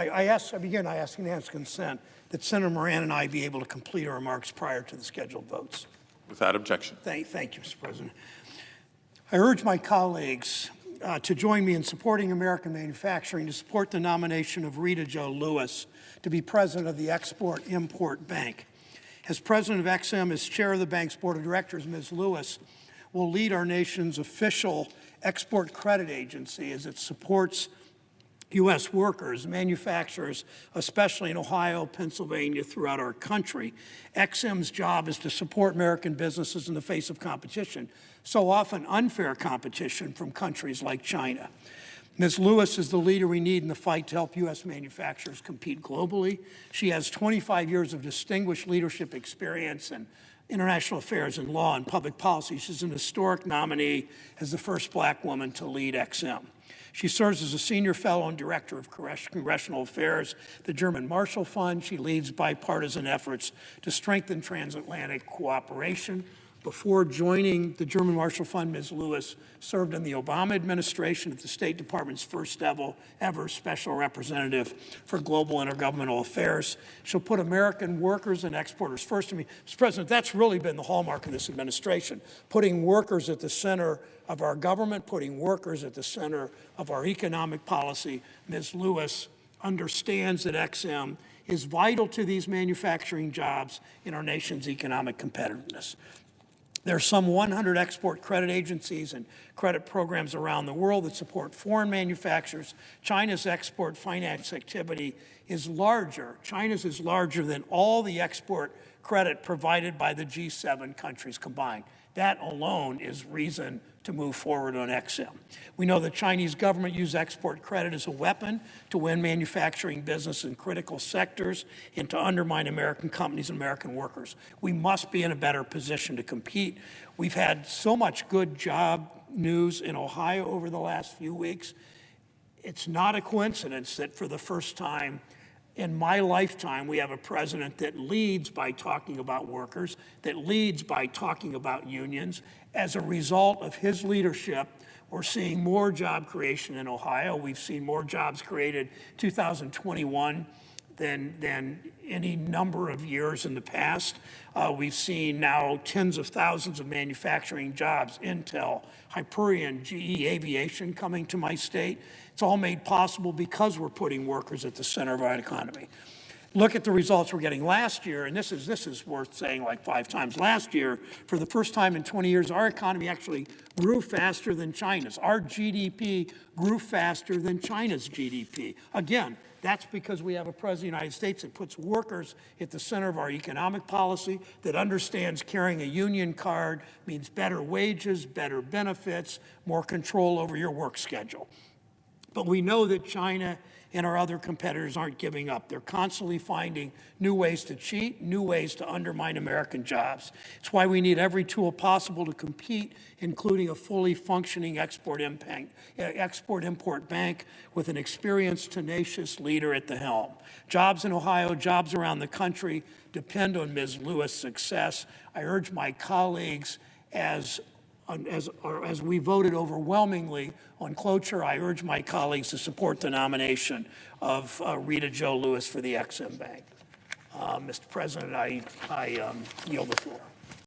I begin by asking Nan's consent that Senator Moran and I be able to complete our remarks prior to the scheduled votes. Without objection. Thank you, Mr. President. I urge my colleagues to join me in supporting American manufacturing, to support the nomination of Rita Jo Lewis to be president of the Export-Import Bank. As president of XM, as chair of the bank's board of directors, Ms. Lewis will lead our nation's official export credit agency as it supports U.S. workers, manufacturers, especially in Ohio, Pennsylvania, throughout our country. XM's job is to support American businesses in the face of competition, so often unfair competition from countries like China. Ms. Lewis is the leader we need in the fight to help U.S. manufacturers compete globally. She has 25 years of distinguished leadership experience in international affairs and law and public policy. She's an historic nominee as the first black woman to lead XM. She serves as a senior fellow and director of congressional affairs, the German Marshall Fund. She leads bipartisan efforts to strengthen transatlantic cooperation. Before joining the German Marshall Fund, Ms. Lewis served in the Obama administration at the State Department's first ever special representative for global intergovernmental affairs. She'll put American workers and exporters first. I mean, Mr. President, that's really been the hallmark of this administration, putting workers at the center of our government, putting workers at the center of our economic policy. Ms. Lewis understands that XM is vital to these manufacturing jobs in our nation's economic competitiveness. There are some 100 export credit agencies and credit programs around the world that support foreign manufacturers. China's export finance activity is larger. China's is larger than all the export credit provided by the G7 countries combined. That alone is reason to move forward on XM. We know the Chinese government used export credit as a weapon to win manufacturing business in critical sectors and to undermine American companies and American workers. We must be in a better position to compete. We've had so much good job news in Ohio over the last few weeks. It's not a coincidence that for the first time in my lifetime, we have a president that leads by talking about workers, that leads by talking about unions. As a result of his leadership, we're seeing more job creation in Ohio. We've seen more jobs created 2021 than any number of years in the past. We've seen now tens of thousands of manufacturing jobs, Intel, Hyperion, GE Aviation coming to my state. It's all made possible because we're putting workers at the center of our economy. Look at the results we're getting last year, and this is worth saying like 5 times. Last year, for the first time in 20 years, our economy actually grew faster than China's. Our GDP grew faster than China's GDP. Again, that's because we have a president of the United States that puts workers at the center of our economic policy, that understands carrying a union card means better wages, better benefits, more control over your work schedule. But we know that China and our other competitors aren't giving up. They're constantly finding new ways to cheat, new ways to undermine American jobs. It's why we need every tool possible to compete, including a fully functioning export-import bank with an experienced, tenacious leader at the helm. Jobs in Ohio, jobs around the country depend on Ms. Lewis' success. I urge my colleagues, as we voted overwhelmingly on cloture, I urge my colleagues to support the nomination of Rita Jo Lewis for the XM Bank. Mr. President, I yield the floor.